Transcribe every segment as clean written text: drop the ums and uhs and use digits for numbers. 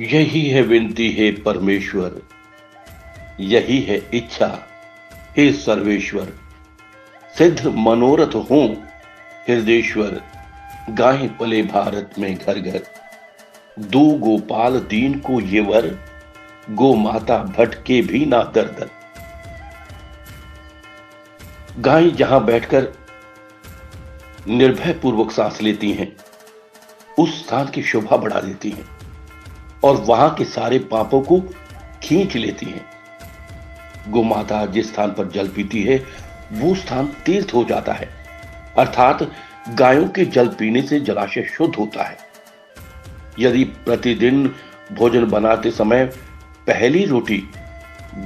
यही है विनती है परमेश्वर, यही है इच्छा हे सर्वेश्वर। सिद्ध मनोरथ हो हृदयेश्वर, गाय पले भारत में घर घर। दो गोपाल दीन को ये वर, गो माता भटके भी ना दर दर। गाय जहां बैठकर निर्भय पूर्वक सांस लेती हैं, उस स्थान की शोभा बढ़ा देती हैं और वहां के सारे पापों को खींच लेती हैं। गोमाता जिस स्थान पर जल पीती है, वो स्थान तीर्थ हो जाता है, अर्थात गायों के जल पीने से जलाशय शुद्ध होता है। यदि प्रतिदिन भोजन बनाते समय पहली रोटी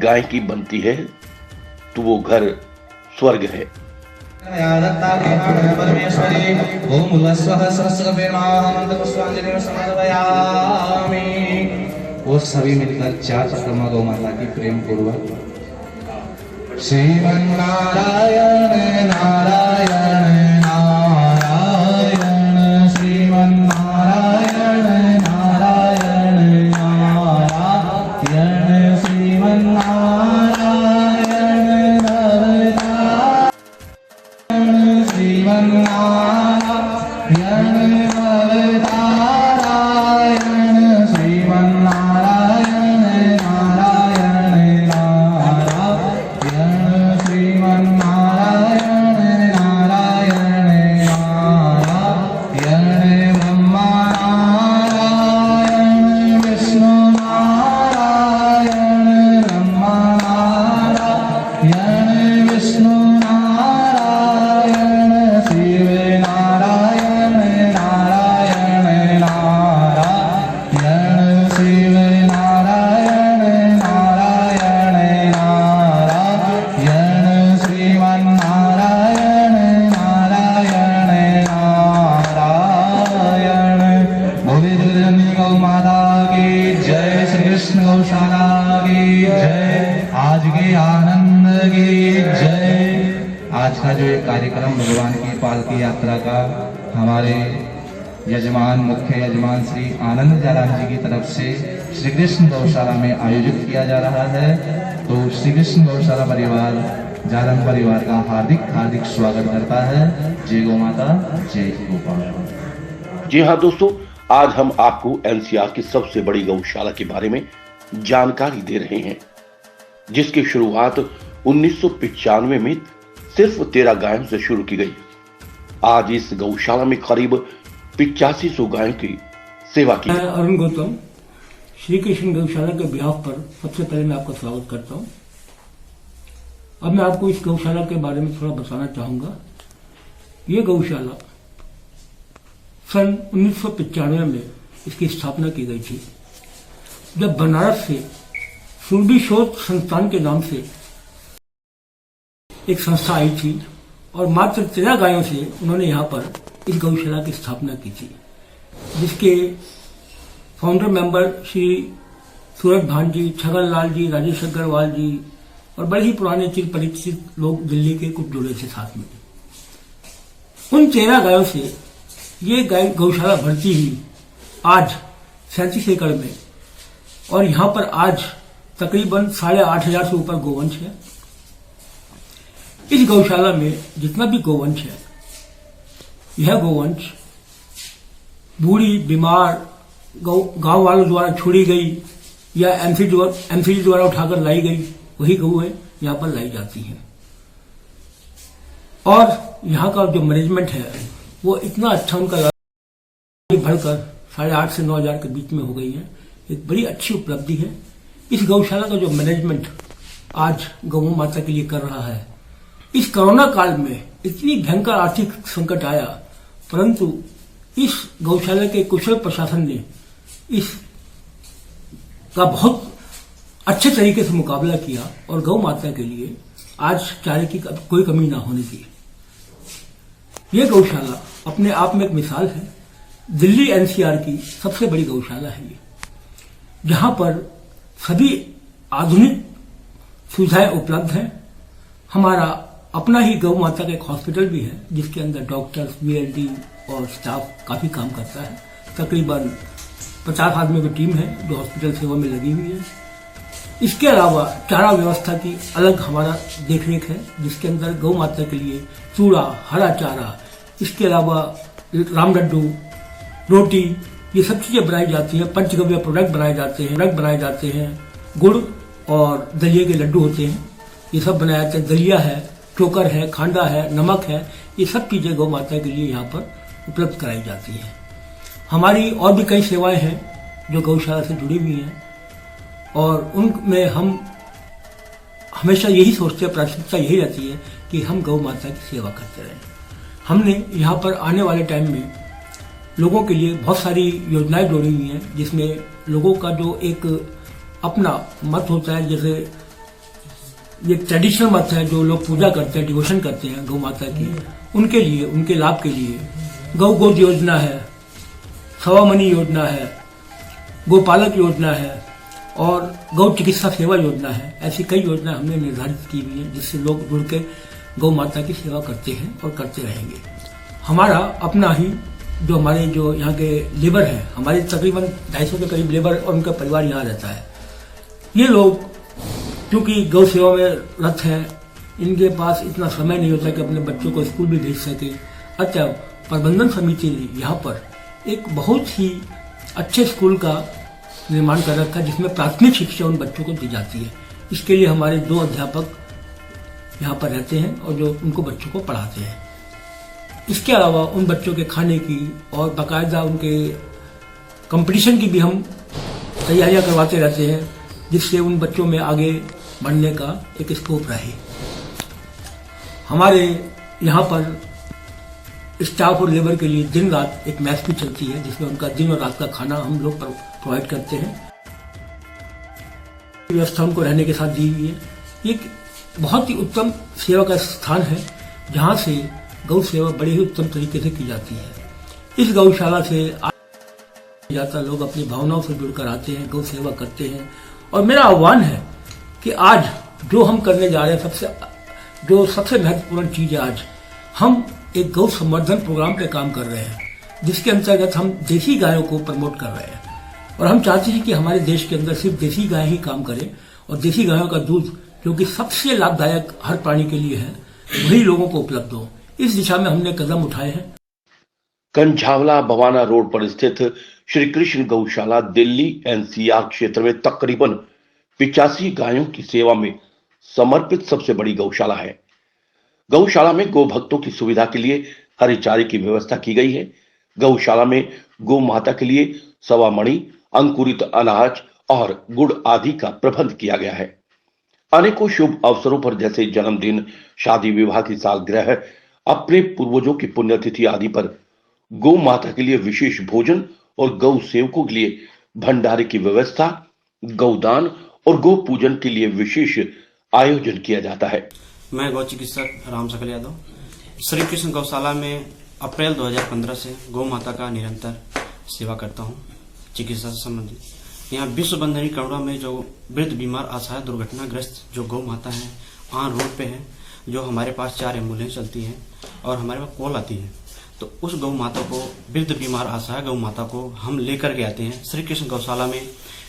गाय की बनती है, तो वो घर स्वर्ग है। वो सभी मिलकर 4 परिक्रमा गौ माता की प्रेम पूर्वक श्रीमन नारायण नारायण नारायण, श्रीमन नारायण नारायण नारायण, श्रीमन नारायण नारायण, श्रीमन नारायण नारायण, श्रीमन नारायण नारायण नारायण, श्रीमन नारायण नारायण नारायण, ब्रह्मा नारायण विष्णु नारायण, ब्रह्मा नारायण विष्णु नारायण, शिव नारायण नारायण नारायण, शिव नारायण नारायण नारायण, श्रीमन नारायण नारायण नारायण। बोले दुर्जनी गौ माता की जय, श्री कृष्ण गौशाला की जय, आज के आनंद की जय। आज का जो ये कार्यक्रम भगवान की पालकी यात्रा का हमारे यजमान मुख्य यजमान श्री आनंद जाराम जी की तरफ से श्री कृष्ण गौशाला में आयोजित किया जा रहा है, तो श्री कृष्ण गौशाला परिवार जारंग परिवार का हार्दिक हार्दिक स्वागत करता है। जय गौ माता, जय गोपाल। जी हाँ दोस्तों, आज हम आपको एनसीआर की सबसे बड़ी गौशाला के बारे में जानकारी दे रहे हैं, जिसकी शुरुआत 1995 में सिर्फ 13 गायों से शुरू की गई। आज इस गौशाला में करीब 8500 गायों की सेवा की। मैं अरुण गौतम श्री कृष्ण गौशाला के बिहाफ पर सबसे पहले मैं आपका स्वागत करता हूं। अब मैं आपको इस गौशाला के बारे में थोड़ा बताना चाहूंगा। ये गौशाला सन 1995 में इसकी स्थापना की गई थी, जब बनारस से सुरभि शोध संस्थान के नाम से एक संस्था आई थी और मात्र 13 गायों से उन्होंने यहाँ पर इस गौशाला की स्थापना की थी, जिसके फाउंडर मेंबर श्री सूरज भान जी, छगन लाल जी, राजेश अग्रवाल जी और बड़े ही पुराने चिर परिचित लोग दिल्ली के कुछ जुड़े थे साथ में। उन 13 गायों से ये गाय गौशाला भरती हुई आज 37 एकड़ में, और यहाँ पर आज तकरीबन 8500 से ऊपर गोवंश है। इस गौशाला में जितना भी गोवंश है, यह गोवंश बूढ़ी बीमार गांव वालों द्वारा छोड़ी गई या एमसीडी द्वारा उठाकर लाई गई वही गऊ यहाँ पर लाई जाती है। और यहाँ का जो मैनेजमेंट है वो इतना अच्छा उनका बढ़कर 8,500 से 9,000 के बीच में हो गई है। एक बड़ी अच्छी उपलब्धि है। इस गौशाला का जो मैनेजमेंट आज गौ माता के लिए कर रहा है, इस कोरोना काल में इतनी भयंकर आर्थिक संकट आया, परंतु इस गौशाला के कुशल प्रशासन ने इस का बहुत अच्छे तरीके से मुकाबला किया और गौ माता के लिए आज चारे की कोई कमी ना होने दी। यह गौशाला अपने आप में एक मिसाल है। दिल्ली एनसीआर की सबसे बड़ी गौशाला है ये, जहां पर सभी आधुनिक सुविधाएं उपलब्ध हैं। हमारा अपना ही गौ माता का एक हॉस्पिटल भी है, जिसके अंदर डॉक्टर्स, वीएलडी और स्टाफ काफी काम करता है। तकरीबन 50 आदमियों की टीम है जो हॉस्पिटल सेवा में लगी हुई है। इसके अलावा चारा व्यवस्था की अलग हमारा देखरेख है, जिसके अंदर गौ माता के लिए चूड़ा, हरा चारा, इसके अलावा राम लड्डू, रोटी, ये सब चीजें बनाई जाती हैं। पंचगव्य प्रोडक्ट बनाए जाते हैं, गुड़ और दलिया के लड्डू होते हैं, ये सब बनाए जाते हैं। दलिया है, चोकर है, खांडा है, नमक है, ये सब चीजें गौ माता के लिए यहाँ पर उपलब्ध कराई जाती हैं। हमारी और भी कई सेवाएं हैं जो गौशाला से जुड़ी हुई हैं और उनमें हम हमेशा यही सोचते हैं, प्राथमिकता यही रहती है कि हम गौ माता की सेवा करते रहें। हमने यहाँ पर आने वाले टाइम में लोगों के लिए बहुत सारी योजनाएं जोड़ी हुई हैं, जिसमें लोगों का जो एक अपना मत होता है, जैसे ये ट्रेडिशनल मत है, जो लोग पूजा करते हैं, डिवोशन करते हैं गौ माता की, उनके लिए, उनके लाभ के लिए गौ गोद योजना है, सवामणि योजना है, गोपालक योजना है और गौ चिकित्सा सेवा योजना है। ऐसी कई योजनाएं हमने निर्धारित की हुई हैं, जिससे लोग जुड़ के गौ माता की सेवा करते हैं और करते रहेंगे। हमारा अपना ही जो हमारे जो यहाँ के लेबर है, हमारे तकरीबन 250 के करीब लेबर और उनका परिवार यहाँ रहता है। ये लोग क्योंकि गौ सेवा में रत हैं, इनके पास इतना समय नहीं होता कि अपने बच्चों को स्कूल भी भेज सके। अतः प्रबंधन समिति ने यहाँ पर एक बहुत ही अच्छे स्कूल का निर्माण कर रखा है, जिसमें प्राथमिक शिक्षा उन बच्चों को दी जाती है। इसके लिए हमारे 2 अध्यापक यहाँ पर रहते हैं और जो उनको बच्चों को पढ़ाते हैं। इसके अलावा उन बच्चों के खाने की और बाकायदा उनके कंपटीशन की भी हम तैयारियां करवाते रहते हैं, जिससे उन बच्चों में आगे बढ़ने का एक स्कोप रहे। हमारे यहाँ पर स्टाफ और लेबर के लिए दिन रात एक मैच भी चलती है, जिसमें उनका दिन और रात का खाना हम लोग प्रोवाइड करते हैं। व्यवस्था उनको रहने के साथ दी हुई है। ये बहुत ही उत्तम सेवा का स्थान है, जहाँ से गौ सेवा बड़े ही उत्तम तरीके से की जाती है। इस गौशाला से जाता लोग अपनी भावनाओं से जुड़कर आते हैं, गौ सेवा करते हैं। और मेरा आह्वान है कि आज जो हम करने जा रहे हैं, सबसे महत्वपूर्ण चीज है, आज हम एक गौ संवर्धन प्रोग्राम पे काम कर रहे हैं, जिसके अंतर्गत हम देसी गायों को प्रमोट कर रहे हैं। और हम चाहते हैं कि हमारे देश के अंदर सिर्फ देसी गाय ही काम करें और देसी गायों का दूध, जो कि सबसे लाभदायक हर प्राणी के लिए है, वही लोगों को उपलब्ध हो। इस दिशा में हमने कदम उठाए हैं। कंझावला बवाना रोड पर स्थित श्री कृष्ण गौशाला दिल्ली एनसीआर क्षेत्र में तकरीबन 85 गायों की सेवा में समर्पित सबसे बड़ी गौशाला है। गौशाला में गौ भक्तों की सुविधा के लिए हरे चारे की व्यवस्था की गई है। गौशाला में गौ माता के लिए सवामणि, अंकुरित अनाज और गुड़ आदि का प्रबंध किया गया है। अनेकों शुभ अवसरों पर जैसे जन्मदिन, शादी विवाह की सालगिरह, अपने पूर्वजों की पुण्यतिथि आदि पर गौ माता के लिए विशेष भोजन और गौ सेवकों के लिए भंडारे की व्यवस्था, गौदान और गौ पूजन के लिए विशेष आयोजन किया जाता है। मैं गौ चिकित्सक राम सकल यादव श्री कृष्ण गौशाला में अप्रैल 2015 से गौ माता का निरंतर सेवा करता हूँ, चिकित्सा से संबंधित। यहाँ विश्व बंधनी करुणा में जो वृद्ध, बीमार, असहाय, दुर्घटनाग्रस्त जो गौ माता है ऑन रोड पे है, जो हमारे पास 4 एम्बुलेंस चलती हैं और हमारे पास कॉल आती है, तो उस गौ माता को, वृद्ध, बीमार, असहाय गौ माता को हम लेकर के आते हैं। श्री कृष्ण गौशाला में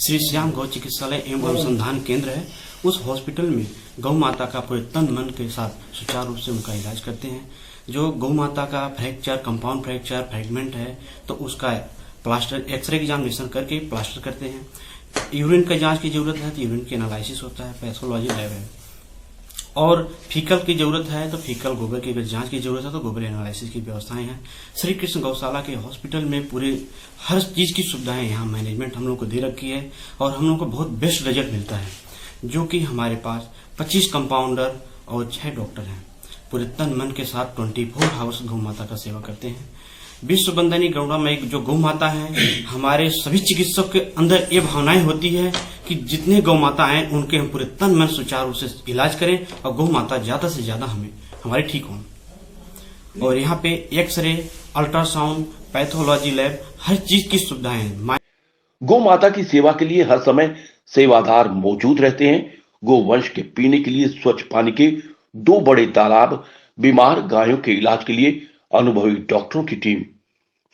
श्री श्याम गौ चिकित्सालय एवं अनुसंधान केंद्र है। उस हॉस्पिटल में गौ माता का पूरे तन मन के साथ सुचारू रूप से उनका इलाज करते हैं। जो गौ माता का फ्रैक्चर, कंपाउंड फ्रैक्चर, फ्रैगमेंट है, तो उसका प्लास्टर, एक्सरे एग्जामिनेशन करके प्लास्टर करते हैं। यूरिन का जांच की जरूरत है तो यूरिन की एनालिसिस होता है, पैथोलॉजी लैब है। और फीकल की जरूरत है तो फीकल, गोबर की जांच की जरूरत है तो गोबर एनालिसिस की व्यवस्थाएं हैं। श्री कृष्ण गौशाला के हॉस्पिटल में पूरे हर चीज की सुविधाएं यहाँ मैनेजमेंट हम लोग को दे रखी है और हम लोग को बहुत बेस्ट रिजल्ट मिलता है, जो कि हमारे पास 25 कंपाउंडर और 6 डॉक्टर हैं। पूरे तन मन के साथ 24 आवर्स गौ माता का सेवा करते हैं। विश्व बंधनी गरुड़ा में एक जो गौ माता है, हमारे सभी चिकित्सक के अंदर ये भावनाएं होती है कि जितने गौ माता हैं उनके हम पूरे तन मन सुचारू से इलाज करें और गौ माता ज्यादा से ज्यादा हमारे ठीक हों। और यहाँ पे एक्सरे, अल्ट्रासाउंड, पैथोलॉजी लैब, हर चीज की सुविधाएं हैं। गौ माता की सेवा के लिए हर समय सेवादार मौजूद रहते हैं। गोवंश के पीने के लिए स्वच्छ पानी के 2 बड़े तालाब, बीमार गायों के इलाज के लिए अनुभवी डॉक्टरों की टीम,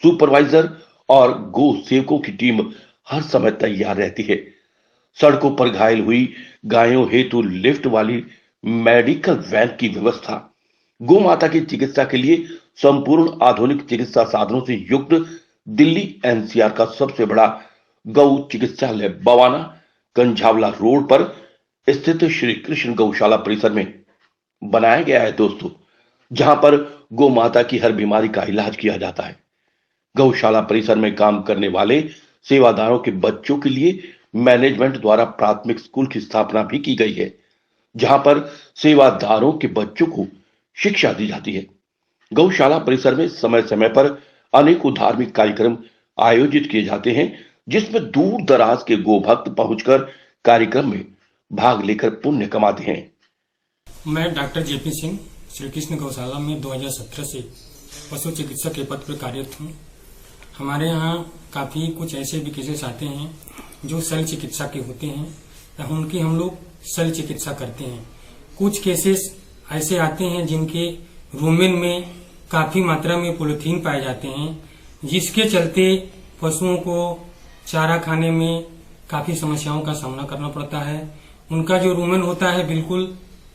सुपरवाइजर और गो सेवकों की टीम हर समय तैयार रहती है। सड़कों पर घायल हुई गायों हेतु लिफ्ट वाली मेडिकल वैन की व्यवस्था, गौ माता की चिकित्सा के लिए संपूर्ण आधुनिक चिकित्सा साधनों से युक्त दिल्ली एनसीआर का सबसे बड़ा गौ चिकित्सालय बवाना कंझावला रोड पर स्थित श्री कृष्ण गौशाला परिसर में बनाया गया है दोस्तों, जहां पर गौ माता की हर बीमारी का इलाज किया जाता है। गौशाला परिसर में काम करने वाले सेवादारों के बच्चों के लिए मैनेजमेंट द्वारा प्राथमिक स्कूल की स्थापना भी की गई है, जहां पर सेवादारों के बच्चों को शिक्षा दी जाती है। गौशाला परिसर में समय समय पर अनेकों धार्मिक कार्यक्रम आयोजित किए जाते हैं, जिसमें दूर दराज के गोभक्त पहुंचकर कार्यक्रम में भाग लेकर पुण्य कमाते हैं। मैं डॉक्टर जेपी सिंह श्री कृष्ण गौशाला में 2017 से पशु चिकित्सक के पद पर कार्यरत हूँ। हमारे यहाँ काफी कुछ ऐसे भी केसेस आते हैं जो शल्य चिकित्सा के होते हैं, या उनकी हम लोग शल्य चिकित्सा करते हैं। कुछ केसेस ऐसे आते हैं जिनके रूमेन में काफी मात्रा में पॉलीथीन पाए जाते हैं, जिसके चलते पशुओं को चारा खाने में काफी समस्याओं का सामना करना पड़ता है। उनका जो रूमेन होता है बिल्कुल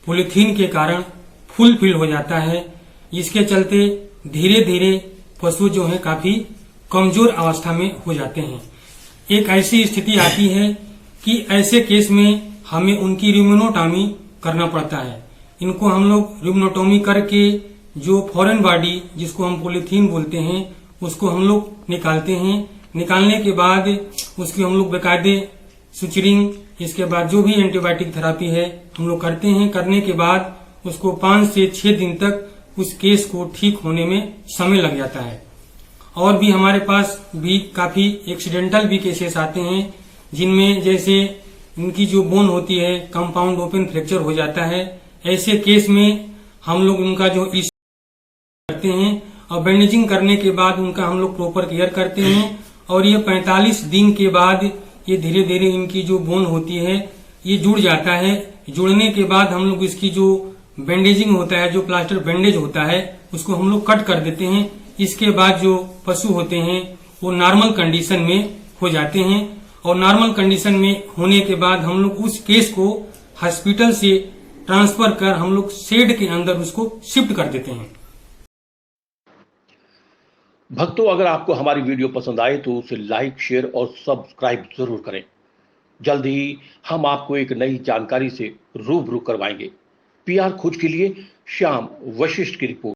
पॉलीथीन के कारण फुल फिल हो जाता है, जिसके चलते धीरे धीरे पशु जो है काफी कमजोर अवस्था में हो जाते हैं। एक ऐसी स्थिति आती है कि ऐसे केस में हमें उनकी रिम्यूनोटॉमी करना पड़ता है। इनको हम लोग रिम्यूनोटॉमी करके जो फॉरेन बॉडी जिसको हम पॉलीथीन बोलते हैं उसको हम लोग निकालते हैं। निकालने के बाद उसकी हम लोग बेकायदे सुचरिंग, इसके बाद जो भी एंटीबायोटिक थेरापी है हम लोग करते हैं। करने के बाद उसको 5 से 6 दिन तक उस केस को ठीक होने में समय लग जाता है। और भी हमारे पास भी काफी एक्सीडेंटल भी केसेस आते हैं, जिनमें जैसे इनकी जो बोन होती है कंपाउंड ओपन फ्रैक्चर हो जाता है। ऐसे केस में हम लोग उनका जो करते हैं और बैंडेजिंग करने के बाद उनका हम लोग प्रॉपर केयर करते हैं। और ये 45 दिन के बाद ये धीरे धीरे इनकी जो बोन होती है ये जुड़ जाता है। जुड़ने के बाद हम लोग इसकी जो बैंडेजिंग होता है, जो प्लास्टर बैंडेज होता है, उसको हम लोग कट कर देते हैं। इसके बाद जो पशु होते हैं वो नॉर्मल कंडीशन में हो जाते हैं। और नॉर्मल कंडीशन में होने के बाद हम लोग उस केस को हॉस्पिटल से ट्रांसफर कर हम लोग शेड के अंदर उसको शिफ्ट कर देते हैं। भक्तों, अगर आपको हमारी वीडियो पसंद आए तो उसे लाइक, शेयर और सब्सक्राइब जरूर करें। जल्द ही हम आपको एक नई जानकारी से रूबरू करवाएंगे। PR खोज के लिए श्याम वशिष्ठ की रिपोर्ट।